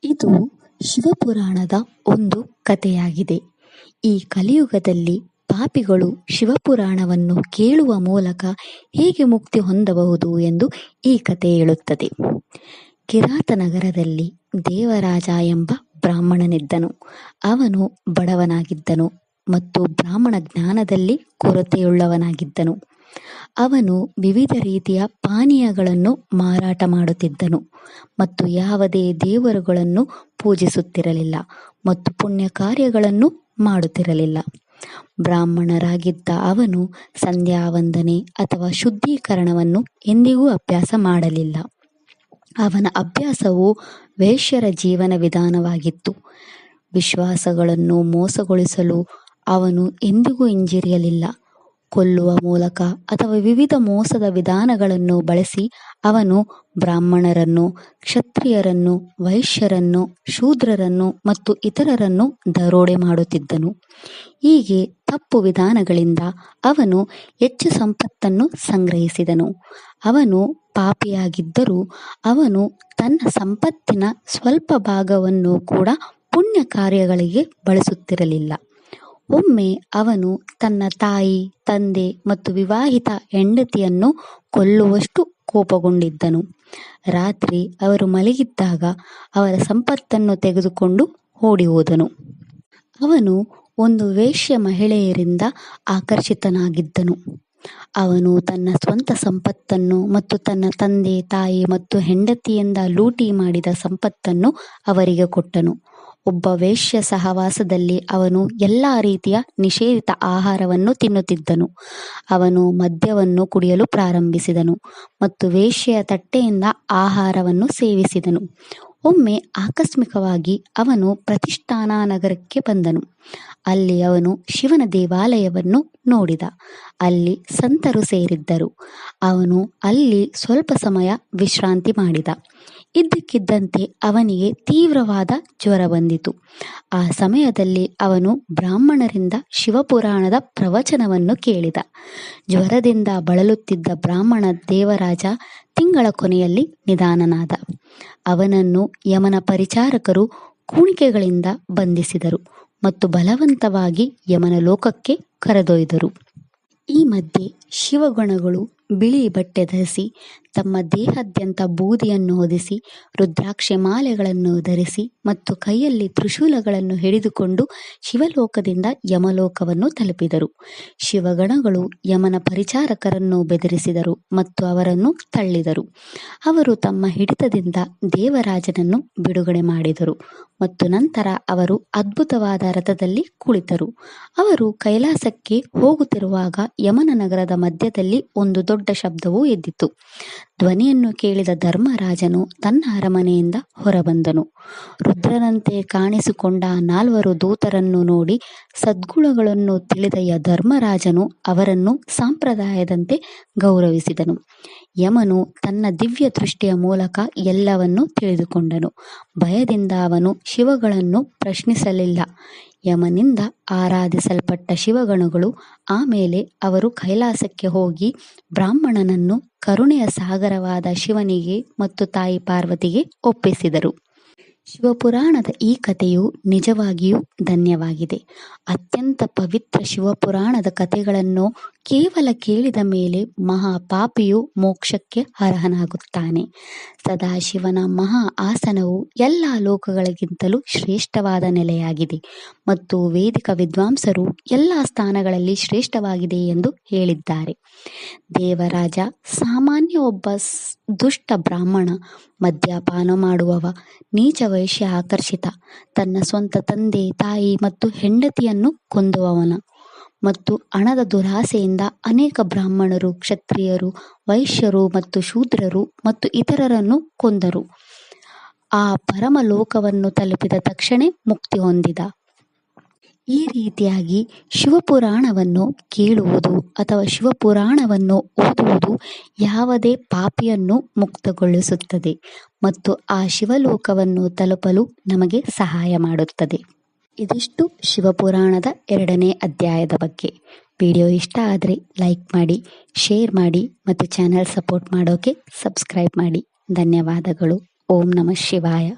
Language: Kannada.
ಇದು ಶಿವಪುರಾಣದ ಒಂದು ಕಥೆಯಾಗಿದೆ. ಈ ಕಲಿಯುಗದಲ್ಲಿ ಪಾಪಿಗಳು ಶಿವಪುರಾಣವನ್ನು ಕೇಳುವ ಮೂಲಕ ಹೇಗೆ ಮುಕ್ತಿ ಹೊಂದಬಹುದು ಎಂದು ಈ ಕಥೆ ಹೇಳುತ್ತದೆ. ಕಿರಾತ ನಗರದಲ್ಲಿ ದೇವರಾಜ ಎಂಬ ಬ್ರಾಹ್ಮಣನಿದ್ದನು. ಅವನು ಬಡವನಾಗಿದ್ದನು ಮತ್ತು ಬ್ರಾಹ್ಮಣ ಜ್ಞಾನದಲ್ಲಿ ಕೊರತೆಯುಳ್ಳವನಾಗಿದ್ದನು. ಅವನು ವಿವಿಧ ರೀತಿಯ ಪಾನೀಯಗಳನ್ನು ಮಾರಾಟ ಮಾಡುತ್ತಿದ್ದನು ಮತ್ತು ಯಾವುದೇ ದೇವರುಗಳನ್ನು ಪೂಜಿಸುತ್ತಿರಲಿಲ್ಲ ಮತ್ತು ಪುಣ್ಯ ಕಾರ್ಯಗಳನ್ನು ಮಾಡುತ್ತಿರಲಿಲ್ಲ. ಬ್ರಾಹ್ಮಣರಾಗಿದ್ದ ಅವನು ಸಂಧ್ಯಾ ವಂದನೆ ಅಥವಾ ಶುದ್ಧೀಕರಣವನ್ನು ಎಂದಿಗೂ ಅಭ್ಯಾಸ ಮಾಡಲಿಲ್ಲ. ಅವನ ಅಭ್ಯಾಸವು ವೇಶ್ಯರ ಜೀವನ ವಿಧಾನವಾಗಿತ್ತು. ವಿಶ್ವಾಸಗಳನ್ನು ಮೋಸಗೊಳಿಸಲು ಅವನು ಎಂದಿಗೂ ಹಿಂಜರಿಯಲಿಲ್ಲ. ಕೊಲ್ಲುವ ಮೂಲಕ ಅಥವಾ ವಿವಿಧ ಮೋಸದ ವಿಧಾನಗಳನ್ನು ಬಳಸಿ ಅವನು ಬ್ರಾಹ್ಮಣರನ್ನು, ಕ್ಷತ್ರಿಯರನ್ನು, ವೈಶ್ಯರನ್ನು, ಶೂದ್ರರನ್ನು ಮತ್ತು ಇತರರನ್ನು ದರೋಡೆ ಮಾಡುತ್ತಿದ್ದನು. ಹೀಗೆ ತಪ್ಪು ವಿಧಾನಗಳಿಂದ ಅವನು ಹೆಚ್ಚು ಸಂಪತ್ತನ್ನು ಸಂಗ್ರಹಿಸಿದನು. ಅವನು ಪಾಪಿಯಾಗಿದ್ದರೂ ಅವನು ತನ್ನ ಸಂಪತ್ತಿನ ಸ್ವಲ್ಪ ಭಾಗವನ್ನು ಕೂಡ ಪುಣ್ಯ ಕಾರ್ಯಗಳಿಗೆ ಬಳಸುತ್ತಿರಲಿಲ್ಲ. ಒಮ್ಮೆ ಅವನು ತನ್ನ ತಾಯಿ, ತಂದೆ ಮತ್ತು ವಿವಾಹಿತ ಹೆಂಡತಿಯನ್ನು ಕೊಲ್ಲುವಷ್ಟು ಕೋಪಗೊಂಡಿದ್ದನು. ರಾತ್ರಿ ಅವರು ಮಲಗಿದ್ದಾಗ ಅವರ ಸಂಪತ್ತನ್ನು ತೆಗೆದುಕೊಂಡು ಓಡಿ ಹೋದನು. ಅವನು ಒಂದು ವೇಶ್ಯ ಮಹಿಳೆಯರಿಂದ ಆಕರ್ಷಿತನಾಗಿದ್ದನು. ಅವನು ತನ್ನ ಸ್ವಂತ ಸಂಪತ್ತನ್ನು ಮತ್ತು ತನ್ನ ತಂದೆ, ತಾಯಿ ಮತ್ತು ಹೆಂಡತಿಯಿಂದ ಲೂಟಿ ಮಾಡಿದ ಸಂಪತ್ತನ್ನು ಅವರಿಗೆ ಕೊಟ್ಟನು. ಒಬ್ಬ ವೇಶ್ಯ ಸಹವಾಸದಲ್ಲಿ ಅವನು ಎಲ್ಲ ರೀತಿಯ ನಿಷೇಧಿತ ಆಹಾರವನ್ನು ತಿನ್ನುತ್ತಿದ್ದನು. ಅವನು ಮದ್ಯವನ್ನು ಕುಡಿಯಲು ಪ್ರಾರಂಭಿಸಿದನು ಮತ್ತು ವೇಶ್ಯೆಯ ತಟ್ಟೆಯಿಂದ ಆಹಾರವನ್ನು ಸೇವಿಸಿದನು. ಒಮ್ಮೆ ಆಕಸ್ಮಿಕವಾಗಿ ಅವನು ಪ್ರತಿಷ್ಠಾನಾ ನಗರಕ್ಕೆ ಬಂದನು. ಅಲ್ಲಿ ಅವನು ಶಿವನ ದೇವಾಲಯವನ್ನು ನೋಡಿದ. ಅಲ್ಲಿ ಸಂತರು ಸೇರಿದ್ದರು. ಅವನು ಅಲ್ಲಿ ಸ್ವಲ್ಪ ಸಮಯ ವಿಶ್ರಾಂತಿ ಮಾಡಿದ. ಇದ್ದಕ್ಕಿದ್ದಂತೆ ಅವನಿಗೆ ತೀವ್ರವಾದ ಜ್ವರ ಬಂದಿತು. ಆ ಸಮಯದಲ್ಲಿ ಅವನು ಬ್ರಾಹ್ಮಣರಿಂದ ಶಿವಪುರಾಣದ ಪ್ರವಚನವನ್ನು ಕೇಳಿದ. ಜ್ವರದಿಂದ ಬಳಲುತ್ತಿದ್ದ ಬ್ರಾಹ್ಮಣ ದೇವರಾಜ ತಿಂಗಳ ಕೊನೆಯಲ್ಲಿ ನಿಧನನಾದ. ಅವನನ್ನು ಯಮನ ಪರಿಚಾರಕರು ಕುಣಿಕೆಗಳಿಂದ ಬಂಧಿಸಿದರು ಮತ್ತು ಬಲವಂತವಾಗಿ ಯಮನ ಲೋಕಕ್ಕೆ ಕರೆದೊಯ್ದರು. ಈ ಮಧ್ಯೆ ಶಿವಗಣಗಳು ಬಿಳಿ ಬಟ್ಟೆ ಧರಿಸಿ, ತಮ್ಮ ದೇಹಾದ್ಯಂತ ಬೂದಿಯನ್ನು ಹೊದಿಸಿ, ರುದ್ರಾಕ್ಷಿ ಮಾಲೆಗಳನ್ನು ಧರಿಸಿ ಮತ್ತು ಕೈಯಲ್ಲಿ ತ್ರಿಶೂಲಗಳನ್ನು ಹಿಡಿದುಕೊಂಡು ಶಿವಲೋಕದಿಂದ ಯಮಲೋಕವನ್ನು ತಲುಪಿದರು. ಶಿವಗಣಗಳು ಯಮನ ಪರಿಚಾರಕರನ್ನು ಬೆದರಿಸಿದರು ಮತ್ತು ಅವರನ್ನು ತಳ್ಳಿದರು. ಅವರು ತಮ್ಮ ಹಿಡಿತದಿಂದ ದೇವರಾಜನನ್ನು ಬಿಡುಗಡೆ ಮಾಡಿದರು ಮತ್ತು ನಂತರ ಅವರು ಅದ್ಭುತವಾದ ರಥದಲ್ಲಿ ಕುಳಿತರು. ಅವರು ಕೈಲಾಸಕ್ಕೆ ಹೋಗುತ್ತಿರುವಾಗ ಯಮನ ನಗರದ ಮಧ್ಯದಲ್ಲಿ ಒಂದು ದೊಡ್ಡ ಶಬ್ದವು ಎದ್ದಿತು. ಧ್ವನಿಯನ್ನು ಕೇಳಿದ ಧರ್ಮರಾಜನು ತನ್ನ ಅರಮನೆಯಿಂದ ಹೊರಬಂದನು. ರುದ್ರನಂತೆ ಕಾಣಿಸಿಕೊಂಡ 4 ದೂತರನ್ನು ನೋಡಿ ಸದ್ಗುಣಗಳನ್ನು ತಿಳಿದ ಧರ್ಮರಾಜನು ಅವರನ್ನು ಸಂಪ್ರದಾಯದಂತೆ ಗೌರವಿಸಿದನು. ಯಮನು ತನ್ನ ದಿವ್ಯ ದೃಷ್ಟಿಯ ಮೂಲಕ ಎಲ್ಲವನ್ನೂ ತಿಳಿದುಕೊಂಡನು. ಭಯದಿಂದ ಅವನು ಶಿವಗಳನ್ನು ಪ್ರಶ್ನಿಸಲಿಲ್ಲ. ಯಮನಿಂದ ಆರಾಧಿಸಲ್ಪಟ್ಟ ಶಿವಗಣಗಳು ಆಮೇಲೆ ಅವರು ಕೈಲಾಸಕ್ಕೆ ಹೋಗಿ ಬ್ರಾಹ್ಮಣನನ್ನು ಕರುಣೆಯ ಸಾಗರವಾದ ಶಿವನಿಗೆ ಮತ್ತು ತಾಯಿ ಪಾರ್ವತಿಗೆ ಒಪ್ಪಿಸಿದರು. ಶಿವಪುರಾಣದ ಈ ಕಥೆಯು ನಿಜವಾಗಿಯೂ ಧನ್ಯವಾಗಿದೆ. ಅತ್ಯಂತ ಪವಿತ್ರ ಶಿವಪುರಾಣದ ಕಥೆಗಳನ್ನು ಕೇವಲ ಕೇಳಿದ ಮೇಲೆ ಮಹಾಪಾಪಿಯು ಮೋಕ್ಷಕ್ಕೆ ಅರ್ಹನಾಗುತ್ತಾನೆ. ಸದಾಶಿವನ ಮಹಾ ಆಸನವು ಎಲ್ಲ ಲೋಕಗಳಿಗಿಂತಲೂ ಶ್ರೇಷ್ಠವಾದ ನೆಲೆಯಾಗಿದೆ ಮತ್ತು ವೇದಿಕ ವಿದ್ವಾಂಸರು ಎಲ್ಲ ಸ್ಥಾನಗಳಲ್ಲಿ ಶ್ರೇಷ್ಠವಾಗಿದೆ ಎಂದು ಹೇಳಿದ್ದಾರೆ. ದೇವರಾಜ ಸಾಮಾನ್ಯ ಒಬ್ಬ ದುಷ್ಟ ಬ್ರಾಹ್ಮಣ, ಮದ್ಯಪಾನ ಮಾಡುವವ, ನೀಚ ವೈಶ್ಯ ಆಕರ್ಷಿತ, ತನ್ನ ಸ್ವಂತ ತಂದೆ, ತಾಯಿ ಮತ್ತು ಹೆಂಡತಿಯನ್ನು ಕೊಂದುವವನ ಮತ್ತು ಹಣದ ದುರಾಸೆಯಿಂದ ಅನೇಕ ಬ್ರಾಹ್ಮಣರು, ಕ್ಷತ್ರಿಯರು, ವೈಶ್ಯರು ಮತ್ತು ಶೂದ್ರರು ಮತ್ತು ಇತರರನ್ನು ಕೊಂದರು. ಆ ಪರಮಲೋಕವನ್ನು ತಲುಪಿದ ತಕ್ಷಣ ಮುಕ್ತಿ ಹೊಂದಿದ. ಈ ರೀತಿಯಾಗಿ ಶಿವಪುರಾಣವನ್ನು ಕೇಳುವುದು ಅಥವಾ ಶಿವಪುರಾಣವನ್ನು ಓದುವುದು ಯಾವುದೇ ಪಾಪಿಯನ್ನು ಮುಕ್ತಗೊಳಿಸುತ್ತದೆ ಮತ್ತು ಆ ಶಿವಲೋಕವನ್ನು ತಲುಪಲು ನಮಗೆ ಸಹಾಯ ಮಾಡುತ್ತದೆ. ಇದಿಷ್ಟು ಶಿವಪುರಾಣದ 2ನೇ ಅಧ್ಯಾಯದ ಬಗ್ಗೆ. ವಿಡಿಯೋ ಇಷ್ಟ ಆದರೆ ಲೈಕ್ ಮಾಡಿ, ಶೇರ್ ಮಾಡಿ ಮತ್ತು ಚಾನೆಲ್ ಸಪೋರ್ಟ್ ಮಾಡೋಕೆ ಸಬ್ಸ್ಕ್ರೈಬ್ ಮಾಡಿ. ಧನ್ಯವಾದಗಳು. ಓಂ ನಮಃ ಶಿವಾಯ.